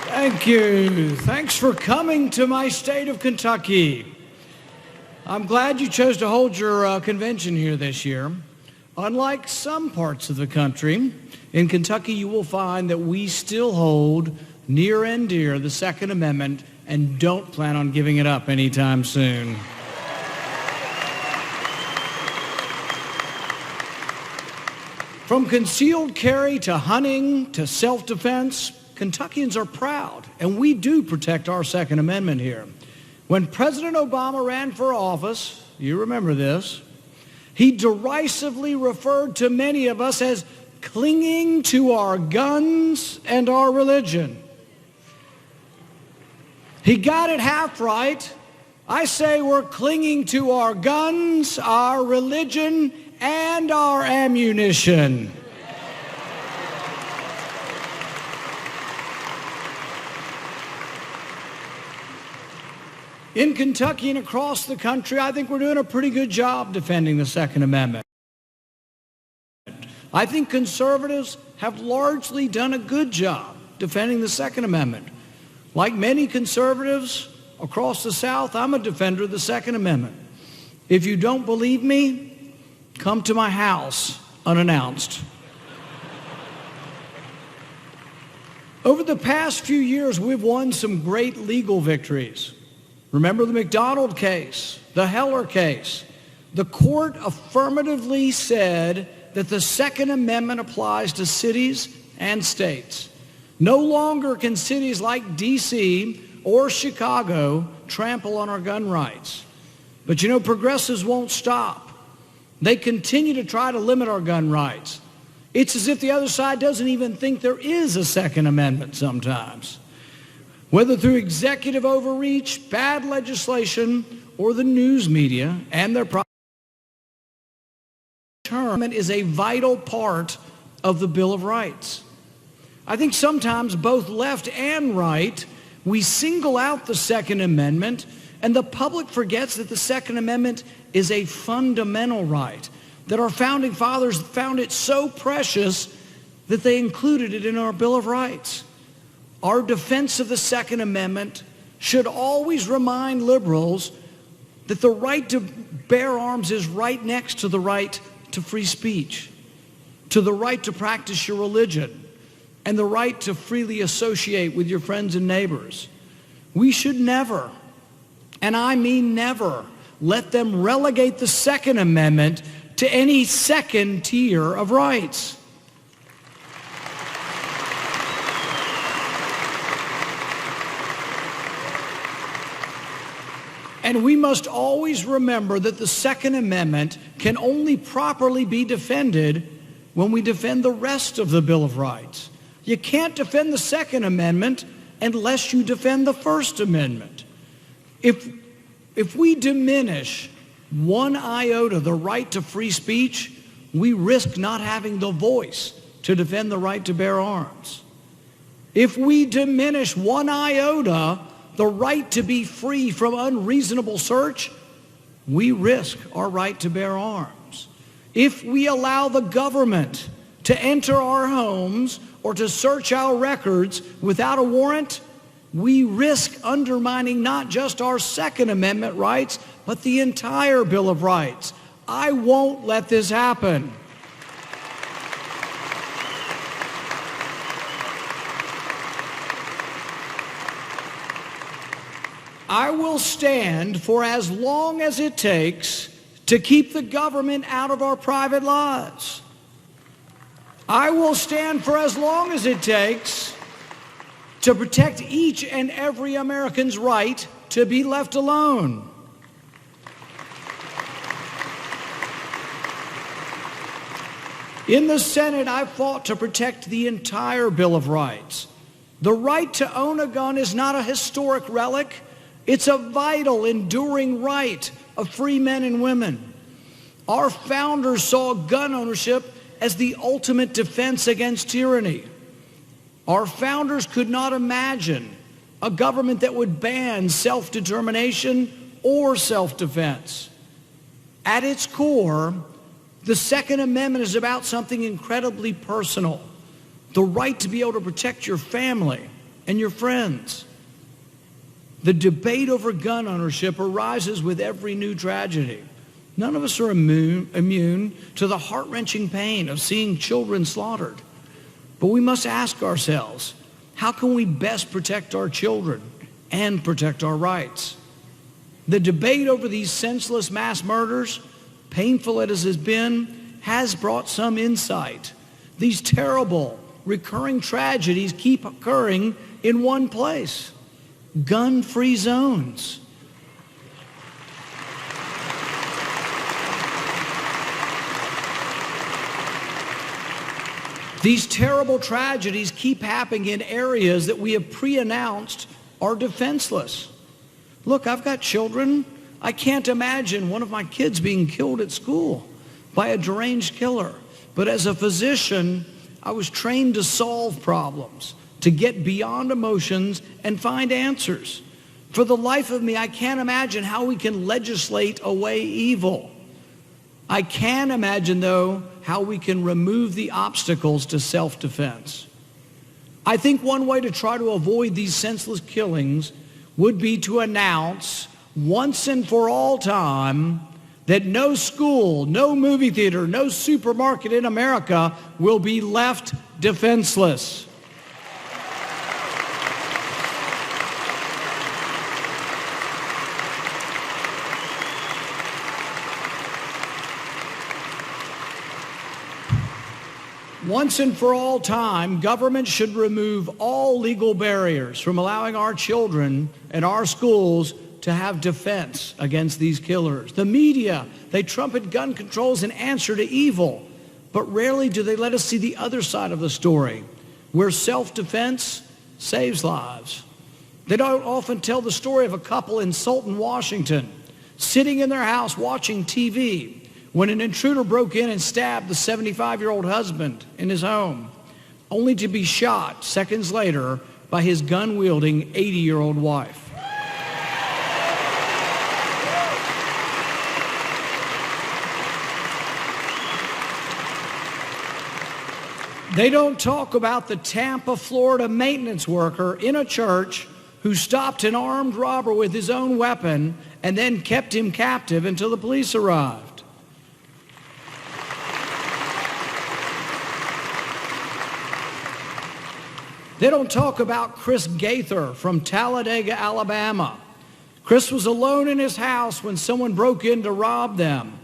Thank you. Thanks for coming to my state of Kentucky. I'm glad you chose to hold your convention here this year. Unlike some parts of the country, in Kentucky you will find that we still hold near and dear the Second Amendment and don't plan on giving it up anytime soon. From concealed carry to hunting to self-defense, Kentuckians are proud, and we do protect our Second Amendment here. When President Obama ran for office, you remember this, he derisively referred to many of us as clinging to our guns and our religion. He got it half right. I say we're clinging to our guns, our religion, and our ammunition. In Kentucky and across the country, I think we're doing a pretty good job defending the Second Amendment. I think conservatives have largely done a good job defending the Second Amendment. Like many conservatives across the South, I'm a defender of the Second Amendment. If you don't believe me, come to my house unannounced. Over the past few years, we've won some great legal victories. Remember the McDonald case, the Heller case. The court affirmatively said that the Second Amendment applies to cities and states. No longer can cities like D.C. or Chicago trample on our gun rights. But you know, progressives won't stop. They continue to try to limit our gun rights. It's as if the other side doesn't even think there is a Second Amendment sometimes. Whether through executive overreach, bad legislation, or the news media and their term is a vital part of the Bill of Rights. I think sometimes both left and right, we single out the Second Amendment, and the public forgets that the Second Amendment is a fundamental right, that our founding fathers found it so precious that they included it in our Bill of Rights. Our defense of the Second Amendment should always remind liberals that the right to bear arms is right next to the right to free speech, to the right to practice your religion, and the right to freely associate with your friends and neighbors. We should never, and I mean never, let them relegate the Second Amendment to any second tier of rights. And we must always remember that the Second Amendment can only properly be defended when we defend the rest of the Bill of Rights. You can't defend the Second Amendment unless you defend the First Amendment. If we diminish one iota the right to free speech, we risk not having the voice to defend the right to bear arms. If we diminish one iota the right to be free from unreasonable search, we risk our right to bear arms. If we allow the government to enter our homes or to search our records without a warrant, we risk undermining not just our Second Amendment rights, but the entire Bill of Rights. I won't let this happen. I will stand for as long as it takes to keep the government out of our private lives. I will stand for as long as it takes to protect each and every American's right to be left alone. In the Senate, I fought to protect the entire Bill of Rights. The right to own a gun is not a historic relic. It's a vital, enduring right of free men and women. Our founders saw gun ownership as the ultimate defense against tyranny. Our founders could not imagine a government that would ban self-determination or self-defense. At its core, the Second Amendment is about something incredibly personal, the right to be able to protect your family, and your friends. The debate over gun ownership arises with every new tragedy. None of us are immune to the heart-wrenching pain of seeing children slaughtered. But we must ask ourselves, how can we best protect our children and protect our rights? The debate over these senseless mass murders, painful as it has been, has brought some insight. These terrible, recurring tragedies keep occurring in one place: gun-free zones. These terrible tragedies keep happening in areas that we have pre-announced are defenseless. Look, I've got children. I can't imagine one of my kids being killed at school by a deranged killer. But as a physician, I was trained to solve problems, to get beyond emotions and find answers. For the life of me, I can't imagine how we can legislate away evil. I can imagine, though, how we can remove the obstacles to self-defense. I think one way to try to avoid these senseless killings would be to announce once and for all time that no school, no movie theater, no supermarket in America will be left defenseless. Once and for all time, government should remove all legal barriers from allowing our children and our schools to have defense against these killers. The media, they trumpet gun control as an answer to evil, but rarely do they let us see the other side of the story, where self-defense saves lives. They don't often tell the story of a couple in Sultan, Washington, sitting in their house watching TV, when an intruder broke in and stabbed the 75-year-old husband in his home, only to be shot seconds later by his gun-wielding 80-year-old wife. They don't talk about the Tampa, Florida maintenance worker in a church who stopped an armed robber with his own weapon and then kept him captive until the police arrived. They don't talk about Chris Gaither from Talladega, Alabama. Chris was alone in his house when someone broke in to rob them.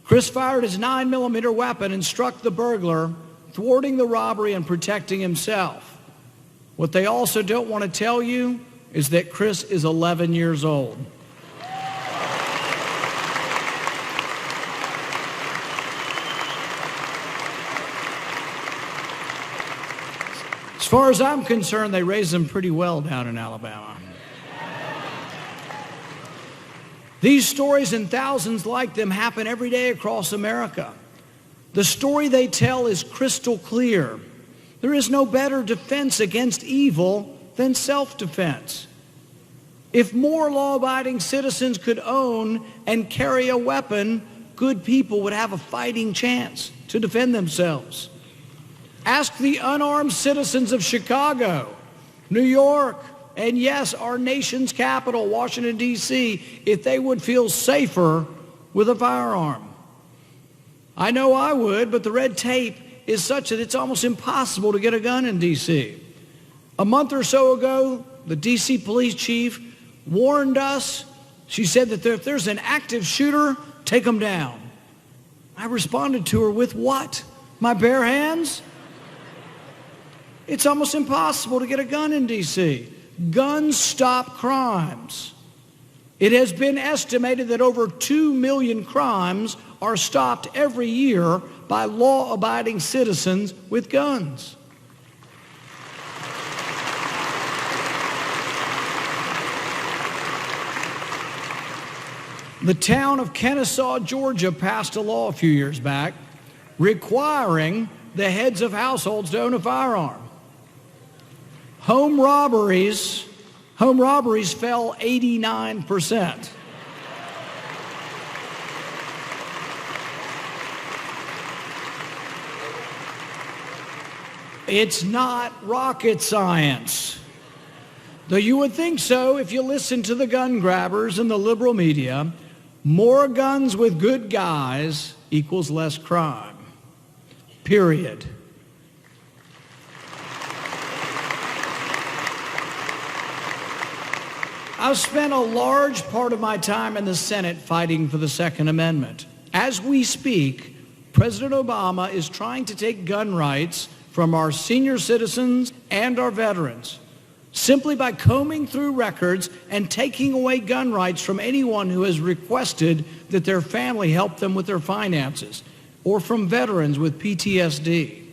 Chris fired his 9mm weapon and struck the burglar, thwarting the robbery and protecting himself. What they also don't want to tell you is that Chris is 11 years old. As far as I'm concerned, they raised them pretty well down in Alabama. These stories and thousands like them happen every day across America. The story they tell is crystal clear. There is no better defense against evil than self-defense. If more law-abiding citizens could own and carry a weapon, good people would have a fighting chance to defend themselves. Ask the unarmed citizens of Chicago, New York, and yes, our nation's capital, Washington, D.C., if they would feel safer with a firearm. I know I would, but the red tape is such that it's almost impossible to get a gun in D.C. A month or so ago, the D.C. police chief warned us. She said that if there's an active shooter, take them down. I responded to her with what? My bare hands? It's almost impossible to get a gun in D.C. Guns stop crimes. It has been estimated that over 2 million crimes are stopped every year by law-abiding citizens with guns. The town of Kennesaw, Georgia passed a law a few years back requiring the heads of households to own a firearm. Home robberies fell 89%. It's not rocket science. Though you would think so if you listen to the gun grabbers in the liberal media, more guns with good guys equals less crime. Period. I've spent a large part of my time in the Senate fighting for the Second Amendment. As we speak, President Obama is trying to take gun rights from our senior citizens and our veterans simply by combing through records and taking away gun rights from anyone who has requested that their family help them with their finances, or from veterans with PTSD.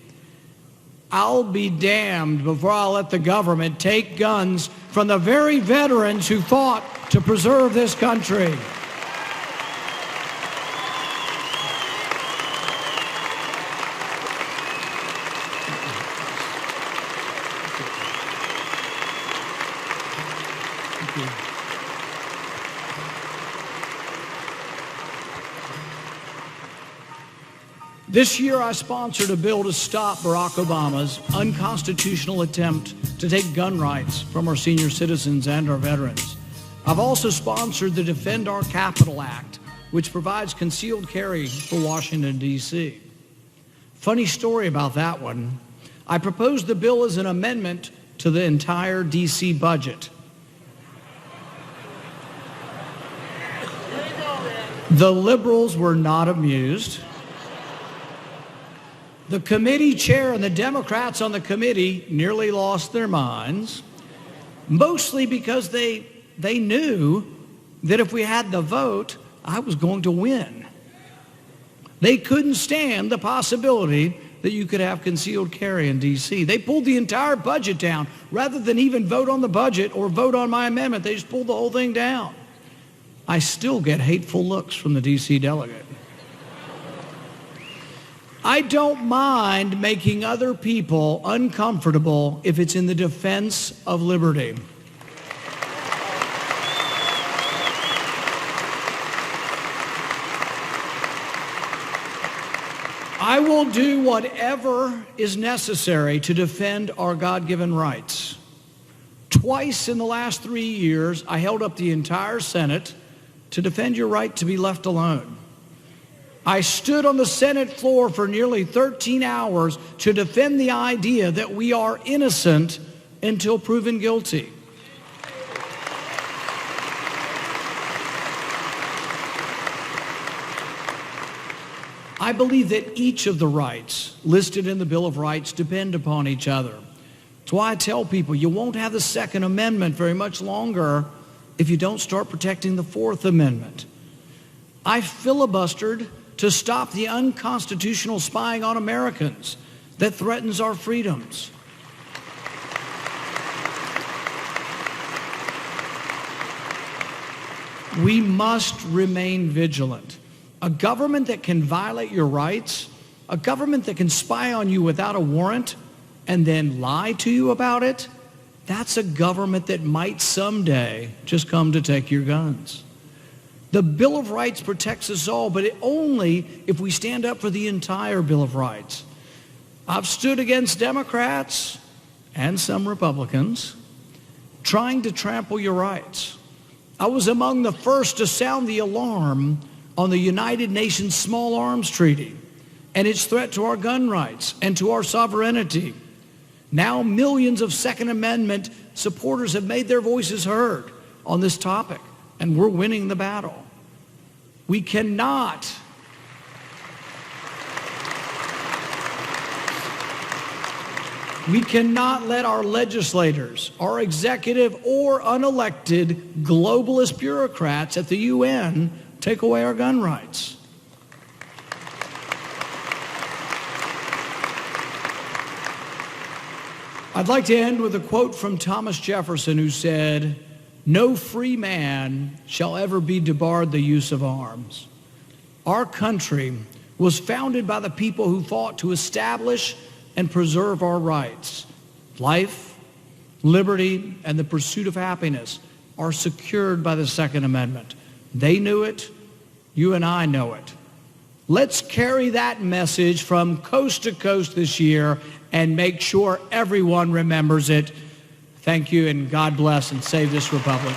I'll be damned before I'll let the government take guns from the very veterans who fought to preserve this country. This year, I sponsored a bill to stop Barack Obama's unconstitutional attempt to take gun rights from our senior citizens and our veterans. I've also sponsored the Defend Our Capital Act, which provides concealed carry for Washington, D.C. Funny story about that one. I proposed the bill as an amendment to the entire D.C. budget. The liberals were not amused. The committee chair and the Democrats on the committee nearly lost their minds, mostly because they knew that if we had the vote, I was going to win. They couldn't stand the possibility that you could have concealed carry in D.C. They pulled the entire budget down. Rather than even vote on the budget or vote on my amendment, they just pulled the whole thing down. I still get hateful looks from the D.C. delegate. I don't mind making other people uncomfortable if it's in the defense of liberty. I will do whatever is necessary to defend our God-given rights. Twice in the last 3 years, I held up the entire Senate to defend your right to be left alone. I stood on the Senate floor for nearly 13 hours to defend the idea that we are innocent until proven guilty. I believe that each of the rights listed in the Bill of Rights depend upon each other. That's why I tell people you won't have the Second Amendment very much longer if you don't start protecting the Fourth Amendment. I filibustered to stop the unconstitutional spying on Americans that threatens our freedoms. We must remain vigilant. A government that can violate your rights, a government that can spy on you without a warrant and then lie to you about it, that's a government that might someday just come to take your guns. The Bill of Rights protects us all, but only if we stand up for the entire Bill of Rights. I've stood against Democrats and some Republicans trying to trample your rights. I was among the first to sound the alarm on the United Nations Small Arms Treaty and its threat to our gun rights and to our sovereignty. Now millions of Second Amendment supporters have made their voices heard on this topic, and we're winning the battle. We cannot let our legislators, our executive or unelected globalist bureaucrats at the UN take away our gun rights. I'd like to end with a quote from Thomas Jefferson, who said, "No free man shall ever be debarred the use of arms." Our country was founded by the people who fought to establish and preserve our rights. Life, liberty, and the pursuit of happiness are secured by the Second Amendment. They knew it. You and I know it. Let's carry that message from coast to coast this year and make sure everyone remembers it. Thank you, and God bless and save this republic.